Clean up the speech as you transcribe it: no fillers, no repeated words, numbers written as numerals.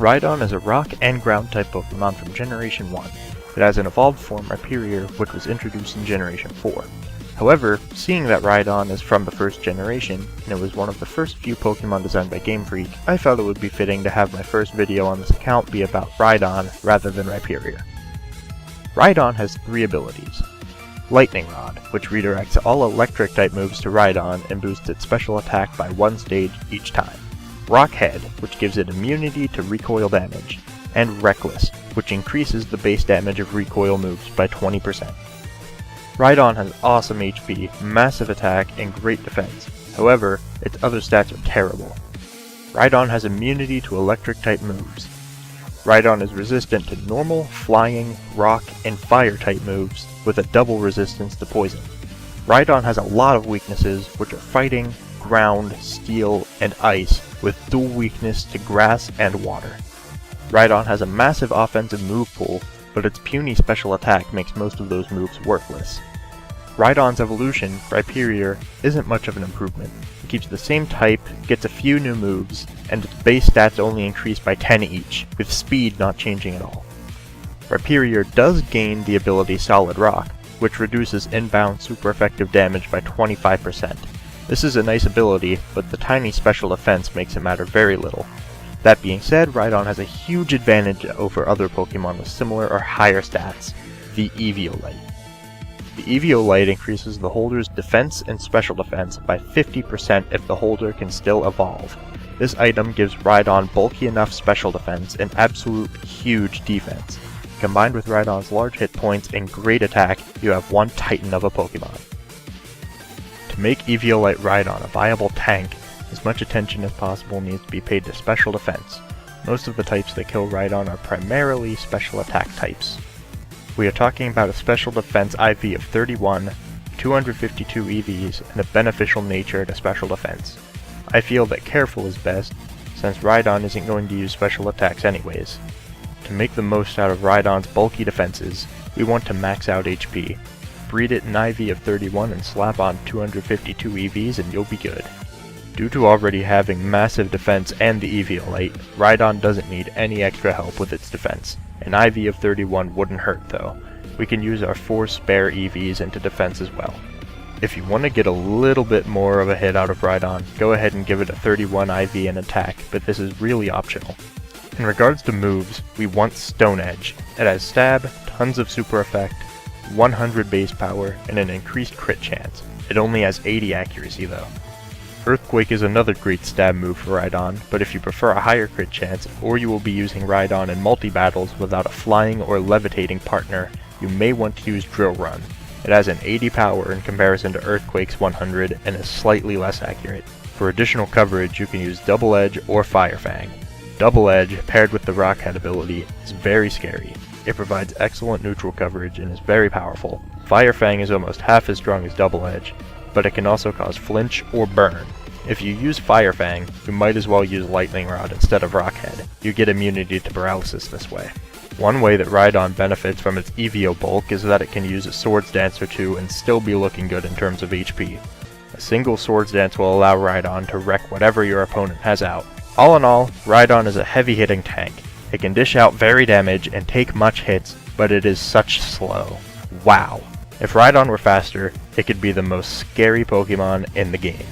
Rhydon is a rock and ground type Pokemon from Generation 1. It has an evolved form Rhyperior, which was introduced in Generation 4. However, seeing that Rhydon is from the first generation, and it was one of the first few Pokemon designed by Game Freak, I felt it would be fitting to have my first video on this account be about Rhydon rather than Rhyperior. Rhydon has 3 abilities. Lightning Rod, which redirects all electric type moves to Rhydon and boosts its special attack by 1 stage each time. Rock Head, which gives it immunity to recoil damage, and Reckless, which increases the base damage of recoil moves by 20%. Rhydon has awesome HP, massive attack, and great defense. However, its other stats are terrible. Rhydon has immunity to electric type moves. Rhydon is resistant to normal, flying, rock, and fire type moves with a double resistance to poison. Rhydon has a lot of weaknesses, which are fighting, ground, steel, and ice, with dual weakness to grass and water. Rhydon has a massive offensive move pool, but its puny special attack makes most of those moves worthless. Rhydon's evolution, Rhyperior, isn't much of an improvement. It keeps the same type, gets a few new moves, and its base stats only increase by 10 each, with speed not changing at all. Rhyperior does gain the ability Solid Rock, which reduces inbound super effective damage by 25%. This is a nice ability, but the tiny special defense makes it matter very little. That being said, Rhydon has a huge advantage over other Pokemon with similar or higher stats, the Eviolite. The Eviolite increases the holder's defense and special defense by 50% if the holder can still evolve. This item gives Rhydon bulky enough special defense and absolute huge defense. Combined with Rhydon's large hit points and great attack, you have one titan of a Pokemon. To make Eviolite Rhydon a viable tank, as much attention as possible needs to be paid to special defense. Most of the types that kill Rhydon are primarily special attack types. We are talking about a special defense IV of 31, 252 EVs, and a beneficial nature to special defense. I feel that careful is best, since Rhydon isn't going to use special attacks anyways. To make the most out of Rhydon's bulky defenses, we want to max out HP. Breed it an IV of 31 and slap on 252 EVs and you'll be good. Due to already having massive defense and the Eviolite, Rhydon doesn't need any extra help with its defense. An IV of 31 wouldn't hurt though. We can use our 4 spare EVs into defense as well. If you want to get a little bit more of a hit out of Rhydon, go ahead and give it a 31 IV and attack, but this is really optional. In regards to moves, we want Stone Edge. It has stab, tons of super effect, 100 base power, and an increased crit chance. It only has 80 accuracy though. Earthquake is another great stab move for Rhydon, but if you prefer a higher crit chance, or you will be using Rhydon in multi-battles without a flying or levitating partner, you may want to use Drill Run. It has an 80 power in comparison to Earthquake's 100 and is slightly less accurate. For additional coverage, you can use Double Edge or Fire Fang. Double Edge, paired with the Rock Head ability, is very scary. It provides excellent neutral coverage and is very powerful. Fire Fang is almost half as strong as Double Edge, but it can also cause flinch or burn. If you use Fire Fang, you might as well use Lightning Rod instead of Rock Head. You get immunity to paralysis this way. One way that Rhydon benefits from its Evio bulk is that it can use a Swords Dance or 2 and still be looking good in terms of HP. A single Swords Dance will allow Rhydon to wreck whatever your opponent has out. All in all, Rhydon is a heavy hitting tank. It can dish out very damage and take much hits, but it is such slow. Wow. If Rhydon were faster, it could be the most scary Pokemon in the game.